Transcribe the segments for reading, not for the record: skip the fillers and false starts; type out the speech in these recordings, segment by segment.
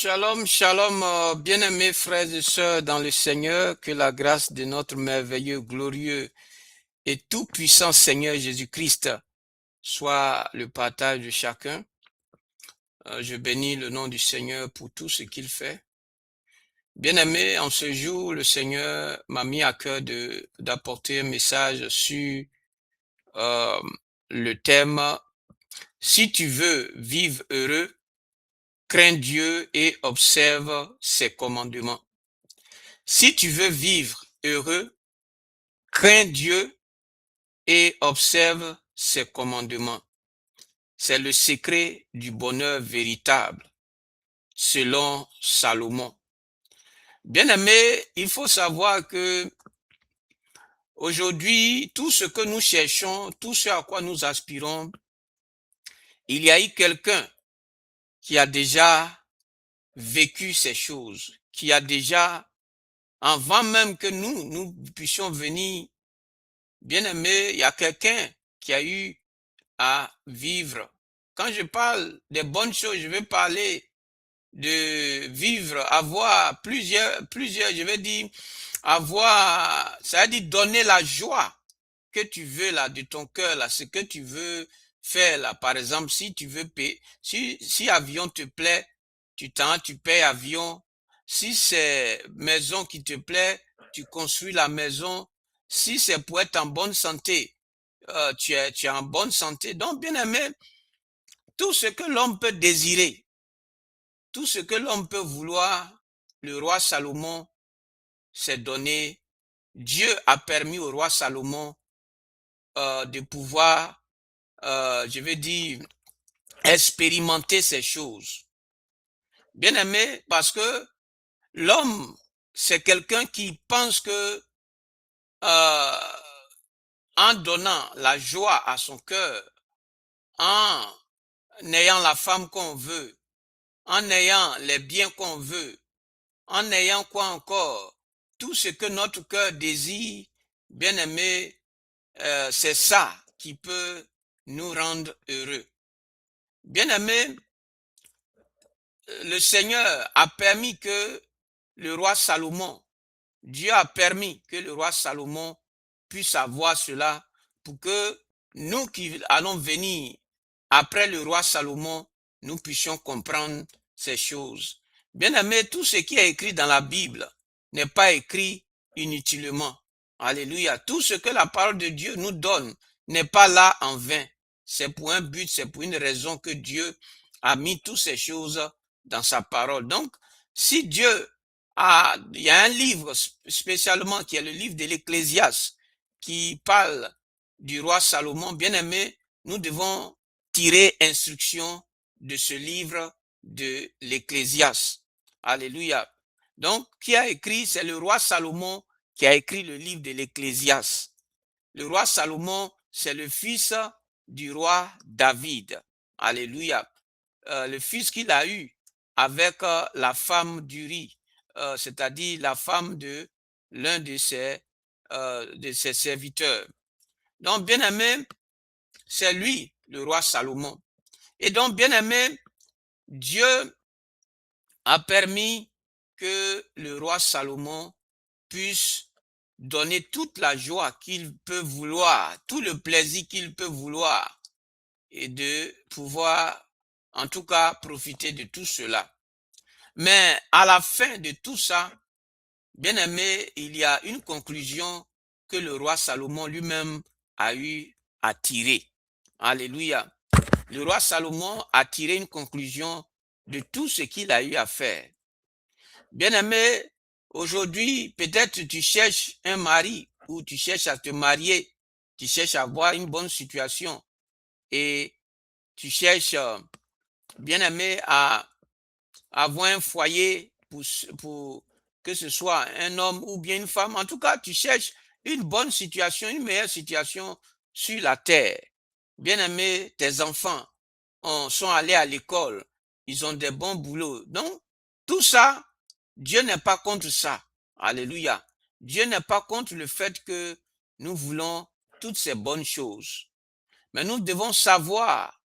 Shalom, shalom, bien-aimés frères et sœurs dans le Seigneur, que la grâce de notre merveilleux, glorieux et tout-puissant Seigneur Jésus-Christ soit le partage de chacun. Je bénis le nom du Seigneur pour tout ce qu'il fait. Bien-aimés, en ce jour, le Seigneur m'a mis à cœur d'apporter un message sur euh, le thème « Si tu veux vivre heureux, crains Dieu et observe ses commandements. » Si tu veux vivre heureux, crains Dieu et observe ses commandements. C'est le secret du bonheur véritable, selon Salomon. Bien-aimé, il faut savoir que aujourd'hui, tout ce que nous cherchons, tout ce à quoi nous aspirons, il y a eu quelqu'un qui a déjà vécu ces choses, qui a déjà, avant même que nous puissions venir, bien-aimé, il y a quelqu'un qui a eu à vivre. Quand je parle des bonnes choses, je vais parler de vivre, avoir plusieurs, je vais dire, avoir, ça veut dire donner la joie que tu veux là, de ton cœur là, ce que tu veux faire là. Par exemple, si tu veux payer, si avion te plaît, tu payes avion. Si c'est maison qui te plaît, tu construis la maison. Si c'est pour être en bonne santé, tu es en bonne santé. Donc, bien aimé, tout ce que l'homme peut désirer, tout ce que l'homme peut vouloir, le roi Salomon s'est donné. Dieu a permis au roi Salomon de pouvoir, je vais dire, expérimenter ces choses. Bien aimé, parce que l'homme, c'est quelqu'un qui pense que euh, en donnant la joie à son cœur, en ayant la femme qu'on veut, en ayant les biens qu'on veut, en ayant quoi encore, tout ce que notre cœur désire, bien aimé, c'est ça qui peut nous rendre heureux. Bien aimé, le Seigneur a permis que le roi Salomon, Dieu a permis que le roi Salomon puisse avoir cela pour que nous qui allons venir après le roi Salomon, nous puissions comprendre ces choses. Bien aimé, tout ce qui est écrit dans la Bible n'est pas écrit inutilement. Alléluia. Tout ce que la parole de Dieu nous donne n'est pas là en vain. C'est pour un but, c'est pour une raison que Dieu a mis toutes ces choses dans sa parole. Donc, si Dieu il y a un livre spécialement qui est le livre de l'Ecclésiaste qui parle du roi Salomon, bien aimé, nous devons tirer instruction de ce livre de l'Ecclésiaste. Alléluia. Donc, qui a écrit? C'est le roi Salomon qui a écrit le livre de l'Ecclésiaste. Le roi Salomon, c'est le fils du roi David. Alléluia. Le fils qu'il a eu avec la femme d'Uri, c'est-à-dire la femme de l'un de ses serviteurs. Donc, bien aimé, c'est lui, le roi Salomon. Et donc, bien aimé, Dieu a permis que le roi Salomon puisse donner toute la joie qu'il peut vouloir, tout le plaisir qu'il peut vouloir, et de pouvoir, en tout cas, profiter de tout cela. Mais à la fin de tout ça, bien aimé, il y a une conclusion que le roi Salomon lui-même a eu à tirer. Alléluia. Le roi Salomon a tiré une conclusion de tout ce qu'il a eu à faire. Bien aimé, aujourd'hui, peut-être tu cherches un mari ou tu cherches à te marier, tu cherches à avoir une bonne situation et tu cherches, bien aimé, à avoir un foyer pour que ce soit un homme ou bien une femme. En tout cas, tu cherches une bonne situation, une meilleure situation sur la terre. Bien aimé, tes enfants sont allés à l'école, ils ont des bons boulots. Donc, tout ça, Dieu n'est pas contre ça. Alléluia. Dieu n'est pas contre le fait que nous voulons toutes ces bonnes choses. Mais nous devons savoir,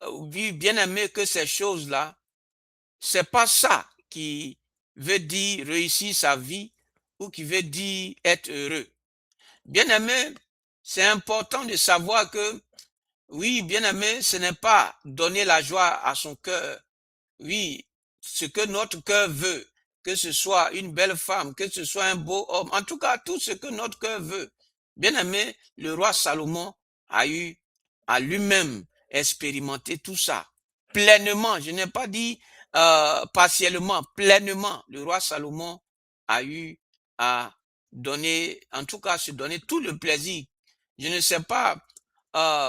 bien aimé, que ces choses-là, c'est pas ça qui veut dire réussir sa vie ou qui veut dire être heureux. Bien-aimé, c'est important de savoir que, oui, bien-aimé, ce n'est pas donner la joie à son cœur. Oui, ce que notre cœur veut, que ce soit une belle femme, que ce soit un beau homme, en tout cas, tout ce que notre cœur veut. Bien-aimé, le roi Salomon a eu à lui-même expérimenté tout ça pleinement. Je n'ai pas dit partiellement, pleinement. Le roi Salomon a eu à donner, en tout cas, se donner tout le plaisir. Je ne sais pas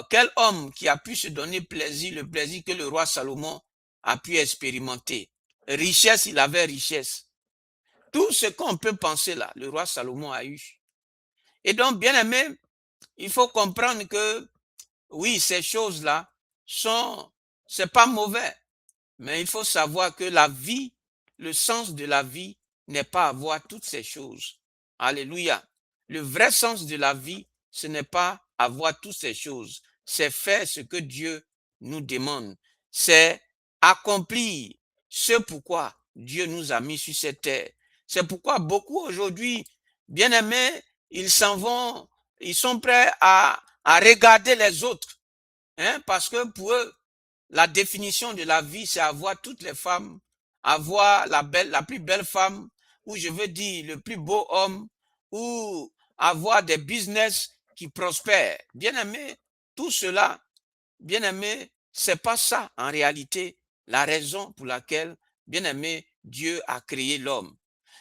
quel homme qui a pu se donner plaisir, le plaisir que le roi Salomon a pu expérimenter. Richesse, il avait richesse. Tout ce qu'on peut penser là, le roi Salomon a eu. Et donc, bien aimé, il faut comprendre que, oui, ces choses-là c'est pas mauvais. Mais il faut savoir que la vie, le sens de la vie n'est pas avoir toutes ces choses. Alléluia. Le vrai sens de la vie, ce n'est pas avoir toutes ces choses. C'est faire ce que Dieu nous demande. C'est accomplir ce pourquoi Dieu nous a mis sur cette terre. C'est pourquoi beaucoup aujourd'hui, bien aimés, ils s'en vont, ils sont prêts à regarder les autres. Hein, parce que pour eux, la définition de la vie, c'est avoir toutes les femmes, avoir la plus belle femme, ou je veux dire le plus beau homme, ou avoir des business qui prospèrent. Bien aimé, tout cela, bien aimé, c'est pas ça en réalité la raison pour laquelle, bien aimé, Dieu a créé l'homme.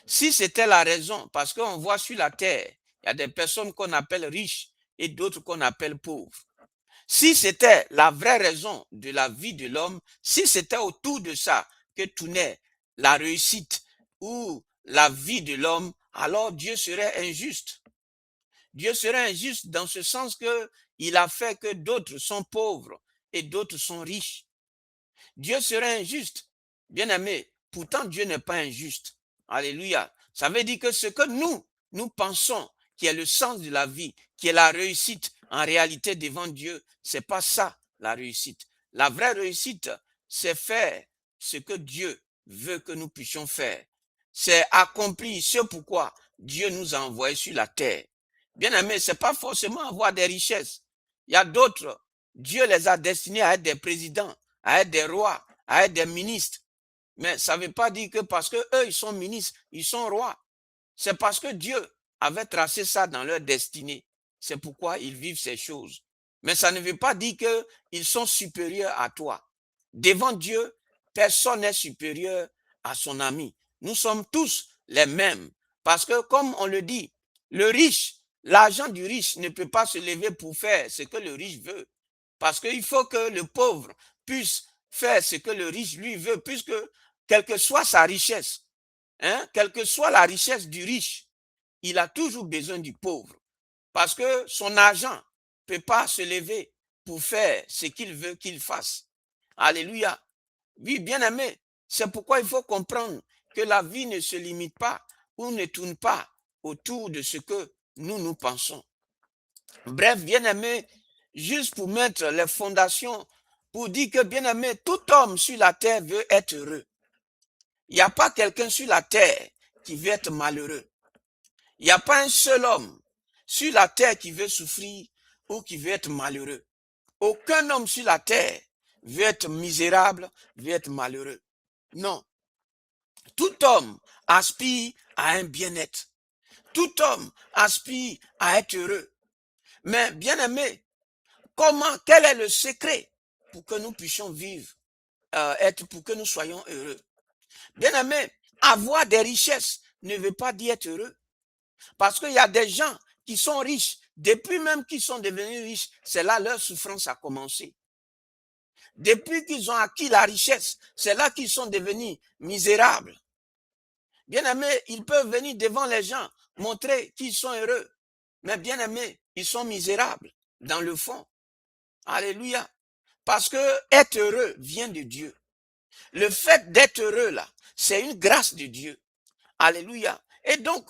Si c'était la raison, parce qu'on voit sur la terre, il y a des personnes qu'on appelle riches et d'autres qu'on appelle pauvres. Si c'était la vraie raison de la vie de l'homme, si c'était autour de ça que tournait la réussite ou la vie de l'homme, alors Dieu serait injuste. Dieu serait injuste dans ce sens que il a fait que d'autres sont pauvres et d'autres sont riches. Dieu serait injuste. Bien aimé, pourtant Dieu n'est pas injuste. Alléluia. Ça veut dire que ce que nous pensons qui est le sens de la vie, qui est la réussite, en réalité devant Dieu, c'est pas ça la réussite. La vraie réussite, c'est faire ce que Dieu veut que nous puissions faire. C'est accomplir ce pourquoi Dieu nous a envoyés sur la terre. Bien aimé, c'est pas forcément avoir des richesses. Il y a d'autres, Dieu les a destinés à être des présidents, à être des rois, à être des ministres. Mais ça ne veut pas dire que parce que eux, ils sont ministres, ils sont rois. C'est parce que Dieu avait tracé ça dans leur destinée. C'est pourquoi ils vivent ces choses. Mais ça ne veut pas dire qu'ils sont supérieurs à toi. Devant Dieu, personne n'est supérieur à son ami. Nous sommes tous les mêmes. Parce que, comme on le dit, le riche, l'argent du riche ne peut pas se lever pour faire ce que le riche veut. Parce qu'il faut que le pauvre puisse faire ce que le riche lui veut, puisque quelle que soit sa richesse, hein, quelle que soit la richesse du riche, il a toujours besoin du pauvre. Parce que son argent ne peut pas se lever pour faire ce qu'il veut qu'il fasse. Alléluia. Oui, bien aimé, c'est pourquoi il faut comprendre que la vie ne se limite pas ou ne tourne pas autour de ce que nous pensons. Bref, bien aimé, juste pour mettre les fondations, pour dire que bien aimé, tout homme sur la terre veut être heureux. Il n'y a pas quelqu'un sur la terre qui veut être malheureux. Il n'y a pas un seul homme sur la terre qui veut souffrir ou qui veut être malheureux. Aucun homme sur la terre veut être misérable, veut être malheureux. Non. Tout homme aspire à un bien-être. Tout homme aspire à être heureux. Mais bien aimé, quel est le secret pour que nous puissions vivre, pour que nous soyons heureux? Bien aimé, avoir des richesses ne veut pas dire être heureux. Parce qu'il y a des gens qui sont riches, depuis même qu'ils sont devenus riches, c'est là leur souffrance a commencé. Depuis qu'ils ont acquis la richesse, c'est là qu'ils sont devenus misérables. Bien aimés, ils peuvent venir devant les gens, montrer qu'ils sont heureux. Mais bien aimés, ils sont misérables dans le fond. Alléluia. Parce que être heureux vient de Dieu. Le fait d'être heureux là, c'est une grâce de Dieu. Alléluia. Et donc,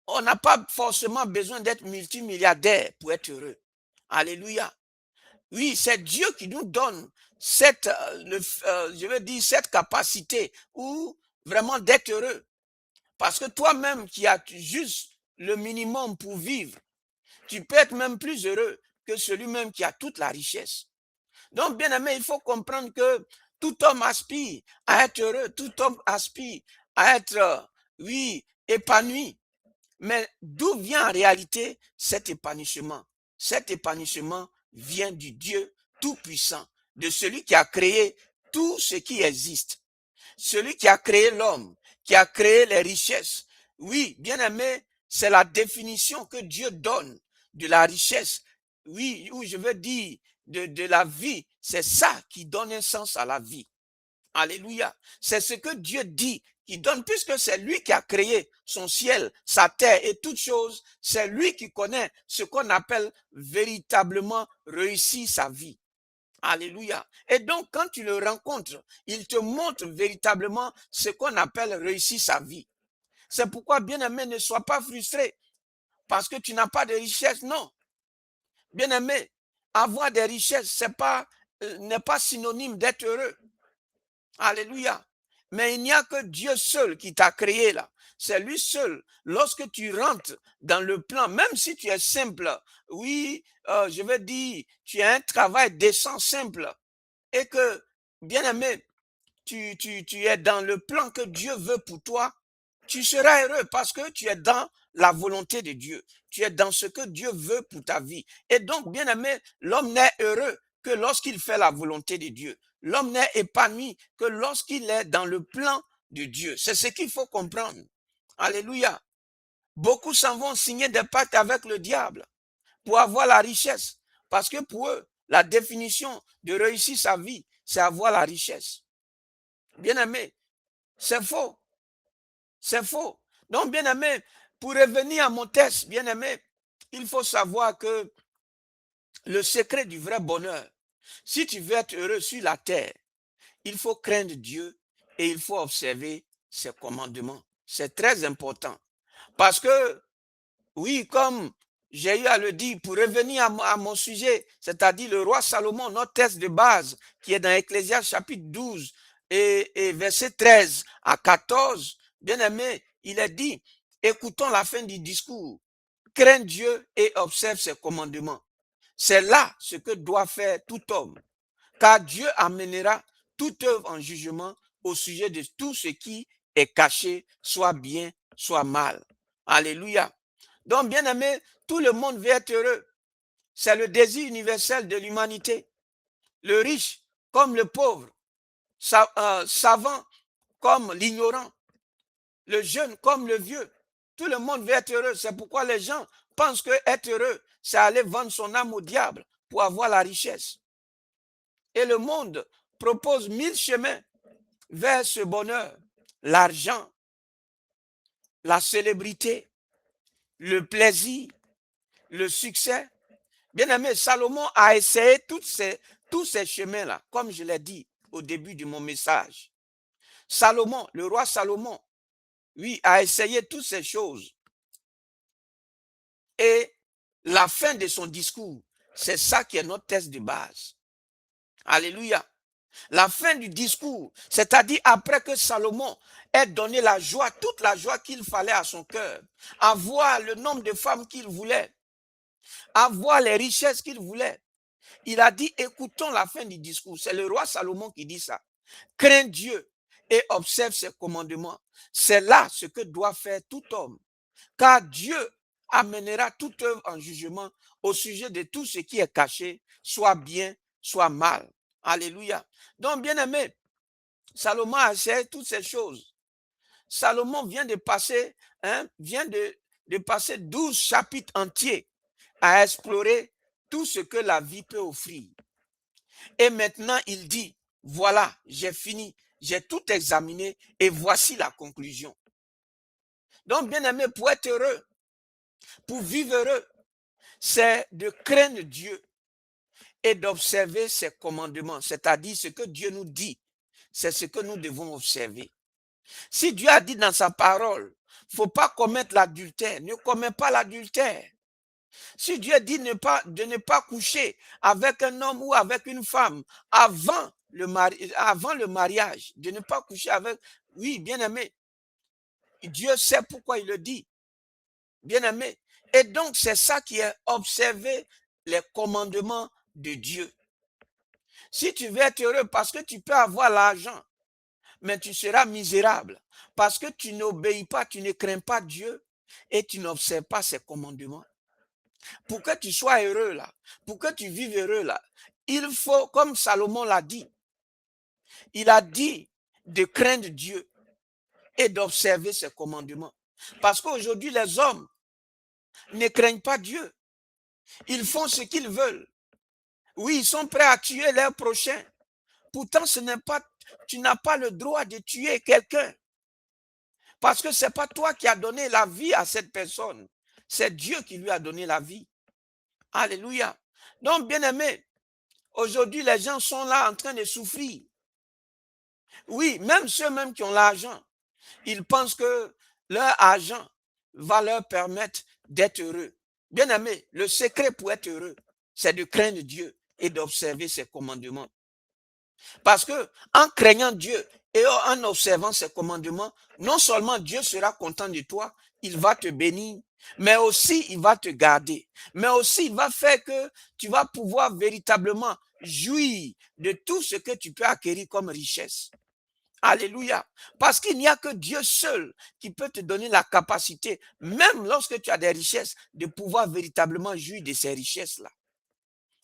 on n'a pas forcément besoin d'être multimilliardaire pour être heureux. Alléluia. Oui, c'est Dieu qui nous donne je veux dire, cette capacité ou vraiment d'être heureux. Parce que toi-même qui as juste le minimum pour vivre, tu peux être même plus heureux que celui-même qui a toute la richesse. Donc, bien aimé, il faut comprendre que tout homme aspire à être heureux, tout homme aspire à être, oui, épanoui. Mais d'où vient en réalité cet épanouissement? Cet épanouissement vient du Dieu Tout-Puissant, de celui qui a créé tout ce qui existe, celui qui a créé l'homme, qui a créé les richesses. Oui, bien aimé, c'est la définition que Dieu donne de la richesse. Oui, ou je veux dire de la vie. C'est ça qui donne un sens à la vie. Alléluia. C'est ce que Dieu dit qui donne, puisque c'est lui qui a créé son ciel, sa terre et toutes choses. C'est lui qui connaît ce qu'on appelle véritablement réussir sa vie. Alléluia. Et donc, quand tu le rencontres, il te montre véritablement ce qu'on appelle réussir sa vie. C'est pourquoi, bien-aimé, ne sois pas frustré parce que tu n'as pas de richesse. Non. Bien-aimé, avoir des richesses, n'est pas synonyme d'être heureux. Alléluia. Mais il n'y a que Dieu seul qui t'a créé là. C'est lui seul. Lorsque tu rentres dans le plan, même si tu es simple, oui, je veux dire, tu as un travail décent, simple, et que, bien aimé, tu es dans le plan que Dieu veut pour toi, tu seras heureux parce que tu es dans la volonté de Dieu. Tu es dans ce que Dieu veut pour ta vie. Et donc, bien aimé, l'homme n'est heureux que lorsqu'il fait la volonté de Dieu. L'homme n'est épanoui que lorsqu'il est dans le plan de Dieu. C'est ce qu'il faut comprendre. Alléluia. Beaucoup s'en vont signer des pactes avec le diable pour avoir la richesse. Parce que pour eux, la définition de réussir sa vie, c'est avoir la richesse. Bien aimé, c'est faux. C'est faux. Donc, bien aimé, pour revenir à mon texte, bien aimé, il faut savoir que le secret du vrai bonheur, si tu veux être heureux sur la terre, il faut craindre Dieu et il faut observer ses commandements. C'est très important. Parce que, oui, comme j'ai eu à le dire, pour revenir à mon sujet, c'est-à-dire le roi Salomon, notre texte de base, qui est dans Ecclésiaste chapitre 12 et verset 13 à 14, bien aimé, il est dit, écoutons la fin du discours, crains Dieu et observe ses commandements. C'est là ce que doit faire tout homme, car Dieu amènera toute œuvre en jugement au sujet de tout ce qui est caché, soit bien, soit mal. Alléluia. Donc, bien aimé, tout le monde veut être heureux. C'est le désir universel de l'humanité. Le riche comme le pauvre, savant comme l'ignorant, le jeune comme le vieux. Tout le monde veut être heureux. C'est pourquoi les gens pensent que être heureux, c'est aller vendre son âme au diable pour avoir la richesse. Et le monde propose 1000 chemins vers ce bonheur. L'argent, la célébrité, le plaisir, le succès. Bien aimé, Salomon a essayé tous ces chemins-là, comme je l'ai dit au début de mon message. Salomon, le roi Salomon, oui, a essayé toutes ces choses. Et la fin de son discours, c'est ça qui est notre texte de base. Alléluia. La fin du discours, c'est-à-dire après que Salomon ait donné la joie, toute la joie qu'il fallait à son cœur, avoir le nombre de femmes qu'il voulait, avoir les richesses qu'il voulait. Il a dit, écoutons la fin du discours. C'est le roi Salomon qui dit ça. Crains Dieu et observe ses commandements. C'est là ce que doit faire tout homme. Car Dieu amènera toute œuvre en jugement au sujet de tout ce qui est caché, soit bien, soit mal. Alléluia. Donc, bien aimé, Salomon a essayé toutes ces choses. Salomon vient de passer, de passer 12 chapitres entiers à explorer tout ce que la vie peut offrir. Et maintenant, il dit, voilà, j'ai fini, j'ai tout examiné et voici la conclusion. Donc, bien aimé, pour être heureux, pour vivre heureux, c'est de craindre Dieu et d'observer ses commandements, c'est-à-dire ce que Dieu nous dit, c'est ce que nous devons observer. Si Dieu a dit dans sa parole, il ne faut pas commettre l'adultère, ne commets pas l'adultère. Si Dieu dit de ne pas coucher avec un homme ou avec une femme avant le mariage, de ne pas coucher avec... Oui, bien-aimé, Dieu sait pourquoi il le dit. Bien-aimé. Et donc, c'est ça qui est observer les commandements de Dieu. Si tu veux être heureux, parce que tu peux avoir l'argent, mais tu seras misérable, parce que tu n'obéis pas, tu ne crains pas Dieu et tu n'observes pas ses commandements. Pour que tu sois heureux là, pour que tu vives heureux là, il faut, comme Salomon l'a dit, il a dit de craindre Dieu et d'observer ses commandements. Parce qu'aujourd'hui, les hommes ne craignent pas Dieu. Ils font ce qu'ils veulent. Oui, ils sont prêts à tuer leur prochain. Pourtant, tu n'as pas le droit de tuer quelqu'un. Parce que ce n'est pas toi qui as donné la vie à cette personne. C'est Dieu qui lui a donné la vie. Alléluia. Donc, bien aimé, aujourd'hui, les gens sont là en train de souffrir. Oui, même ceux-mêmes qui ont l'argent, ils pensent que leur argent va leur permettre d'être heureux. Bien aimé, le secret pour être heureux, c'est de craindre Dieu et d'observer ses commandements. Parce que en craignant Dieu et en observant ses commandements, non seulement Dieu sera content de toi, il va te bénir, mais aussi il va te garder. Mais aussi il va faire que tu vas pouvoir véritablement jouir de tout ce que tu peux acquérir comme richesse. Alléluia. Parce qu'il n'y a que Dieu seul qui peut te donner la capacité, même lorsque tu as des richesses, de pouvoir véritablement jouir de ces richesses-là.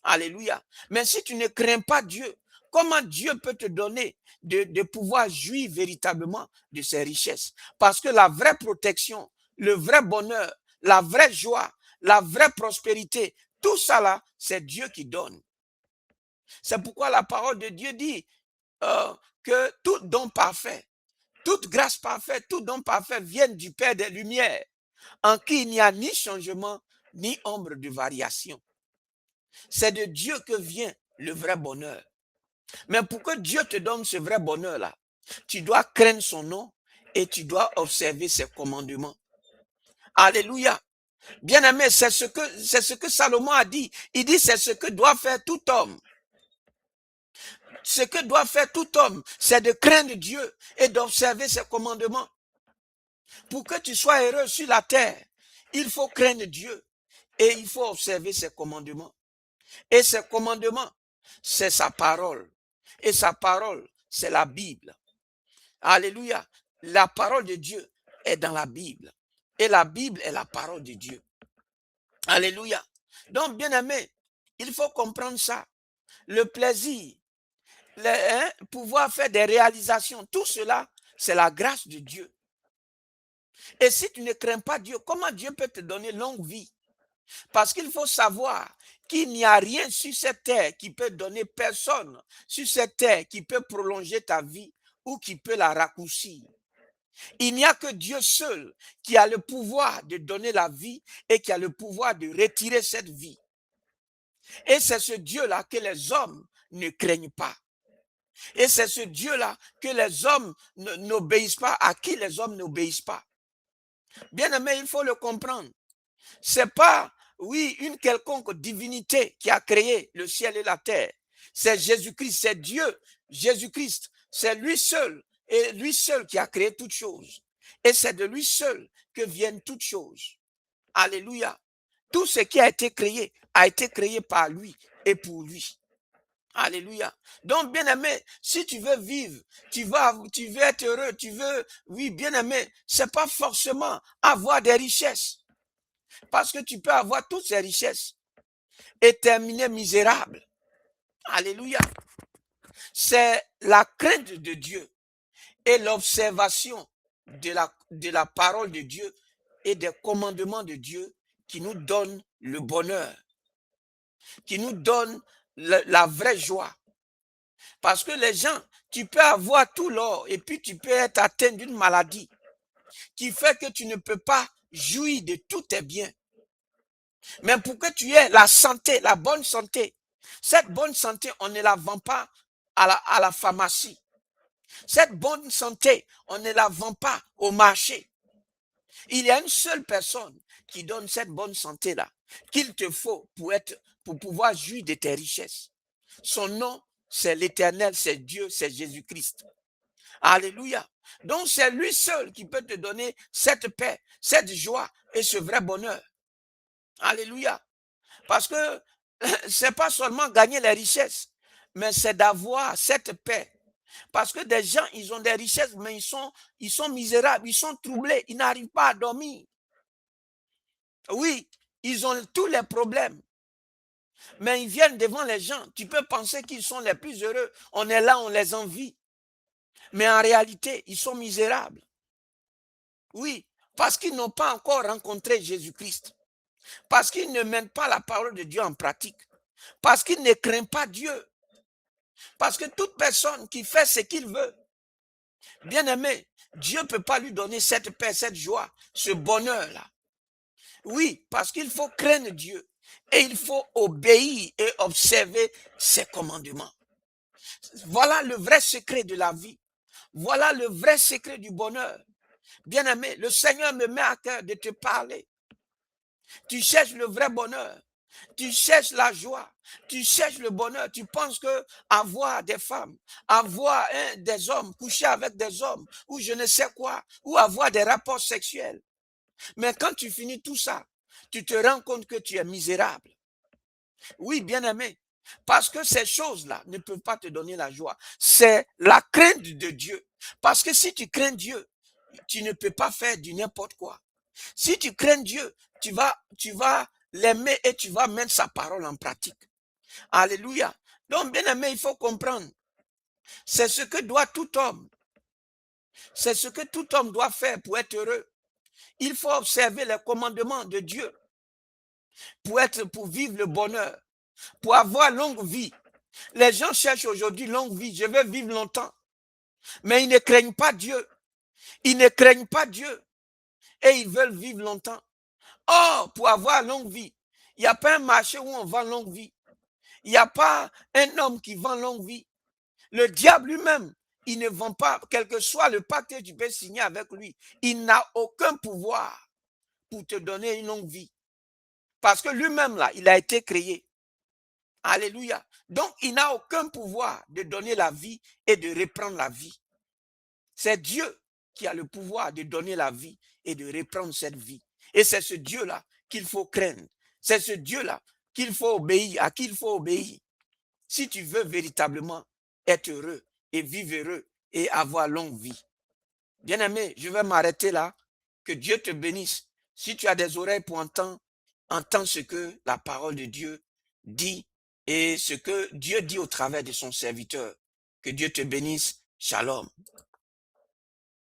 Alléluia. Mais si tu ne crains pas Dieu, comment Dieu peut te donner de pouvoir jouir véritablement de ses richesses? Parce que la vraie protection, le vrai bonheur, la vraie joie, la vraie prospérité, tout ça là, c'est Dieu qui donne. C'est pourquoi la parole de Dieu dit que tout don parfait, toute grâce parfaite, tout don parfait viennent du Père des Lumières, en qui il n'y a ni changement, ni ombre de variation. C'est de Dieu que vient le vrai bonheur. Mais pour que Dieu te donne ce vrai bonheur-là, tu dois craindre son nom et tu dois observer ses commandements. Alléluia. Bien-aimé, c'est ce que Salomon a dit. Il dit c'est ce que doit faire tout homme. Ce que doit faire tout homme, c'est de craindre Dieu et d'observer ses commandements. Pour que tu sois heureux sur la terre, il faut craindre Dieu et il faut observer ses commandements. Et ses commandements, c'est sa parole. Et sa parole, c'est la Bible. Alléluia. La parole de Dieu est dans la Bible. Et la Bible est la parole de Dieu. Alléluia. Donc, bien aimé, il faut comprendre ça. Le plaisir, pouvoir faire des réalisations, tout cela, c'est la grâce de Dieu. Et si tu ne crains pas Dieu, comment Dieu peut te donner longue vie? Parce qu'il faut savoir qu'il n'y a rien sur cette terre qui peut donner, personne sur cette terre qui peut prolonger ta vie ou qui peut la raccourcir. Il n'y a que Dieu seul qui a le pouvoir de donner la vie et qui a le pouvoir de retirer cette vie. Et c'est ce Dieu-là que les hommes ne craignent pas. Et c'est ce Dieu-là que les hommes n'obéissent pas, à qui les hommes n'obéissent pas. Bien aimé, il faut le comprendre. C'est pas, oui, une quelconque divinité qui a créé le ciel et la terre. C'est Jésus-Christ, c'est Dieu, Jésus-Christ. C'est lui seul et lui seul qui a créé toutes choses. Et c'est de lui seul que viennent toutes choses. Alléluia. Tout ce qui a été créé par lui et pour lui. Alléluia. Donc, bien-aimé, si tu veux vivre, tu veux être heureux, oui, bien-aimé, c'est pas forcément avoir des richesses. Parce que tu peux avoir toutes ces richesses et terminer misérable. Alléluia. C'est la crainte de Dieu et l'observation de la parole de Dieu et des commandements de Dieu qui nous donnent le bonheur, qui nous donnent la vraie joie. Parce que les gens, tu peux avoir tout l'or et puis tu peux être atteint d'une maladie qui fait que tu ne peux pas jouir de tous tes biens. Mais pour que tu aies la santé, la bonne santé, cette bonne santé, on ne la vend pas à la pharmacie. Cette bonne santé, on ne la vend pas au marché. Il y a une seule personne qui donne cette bonne santé-là. qu'il te faut pour pouvoir jouir de tes richesses. Son nom, c'est l'Éternel, c'est Dieu, c'est Jésus-Christ. Alléluia. Donc c'est lui seul qui peut te donner cette paix, cette joie et ce vrai bonheur. Alléluia. Parce que c'est pas seulement gagner les richesses, mais c'est d'avoir cette paix. Parce que des gens, ils ont des richesses, mais ils sont misérables, ils sont troublés, ils n'arrivent pas à dormir. Oui, ils ont tous les problèmes. Mais ils viennent devant les gens. Tu peux penser qu'ils sont les plus heureux. On est là, on les envie. Mais en réalité, ils sont misérables. Oui, parce qu'ils n'ont pas encore rencontré Jésus-Christ. Parce qu'ils ne mènent pas la parole de Dieu en pratique. Parce qu'ils ne craignent pas Dieu. Parce que toute personne qui fait ce qu'il veut, bien aimé, Dieu ne peut pas lui donner cette paix, cette joie, ce bonheur-là. Oui, parce qu'il faut craindre Dieu et il faut obéir et observer ses commandements. Voilà le vrai secret de la vie. Voilà le vrai secret du bonheur. Bien-aimé, le Seigneur me met à cœur de te parler. Tu cherches le vrai bonheur. Tu cherches la joie. Tu cherches le bonheur. Tu penses que avoir des femmes, avoir des hommes, coucher avec des hommes, ou je ne sais quoi, ou avoir des rapports sexuels. Mais quand tu finis tout ça, tu te rends compte que tu es misérable. Oui, bien-aimé. Parce que ces choses-là ne peuvent pas te donner la joie. C'est la crainte de Dieu. Parce que si tu crains Dieu, tu ne peux pas faire du n'importe quoi. Si tu crains Dieu, tu vas l'aimer et tu vas mettre sa parole en pratique. Alléluia. Donc, bien-aimé, il faut comprendre. C'est ce que doit tout homme. C'est ce que tout homme doit faire pour être heureux. Il faut observer les commandements de Dieu pour vivre le bonheur, pour avoir longue vie. Les gens cherchent aujourd'hui longue vie. Je veux vivre longtemps. Mais ils ne craignent pas Dieu. Ils ne craignent pas Dieu. Et ils veulent vivre longtemps. Or, pour avoir longue vie, il n'y a pas un marché où on vend longue vie. Il n'y a pas un homme qui vend longue vie. Le diable lui-même, il ne vend pas, quel que soit le pacte que tu peux signer avec lui. Il n'a aucun pouvoir pour te donner une longue vie. Parce que lui-même, là, il a été créé. Alléluia. Donc, il n'a aucun pouvoir de donner la vie et de reprendre la vie. C'est Dieu qui a le pouvoir de donner la vie et de reprendre cette vie. Et c'est ce Dieu-là qu'il faut craindre. C'est ce Dieu-là qu'il faut obéir, à qui il faut obéir. Si tu veux véritablement être heureux et vivre heureux et avoir longue vie. Bien-aimé, je vais m'arrêter là. Que Dieu te bénisse. Si tu as des oreilles pour entendre, entends ce que la parole de Dieu dit et ce que Dieu dit au travers de son serviteur. Que Dieu te bénisse. Shalom.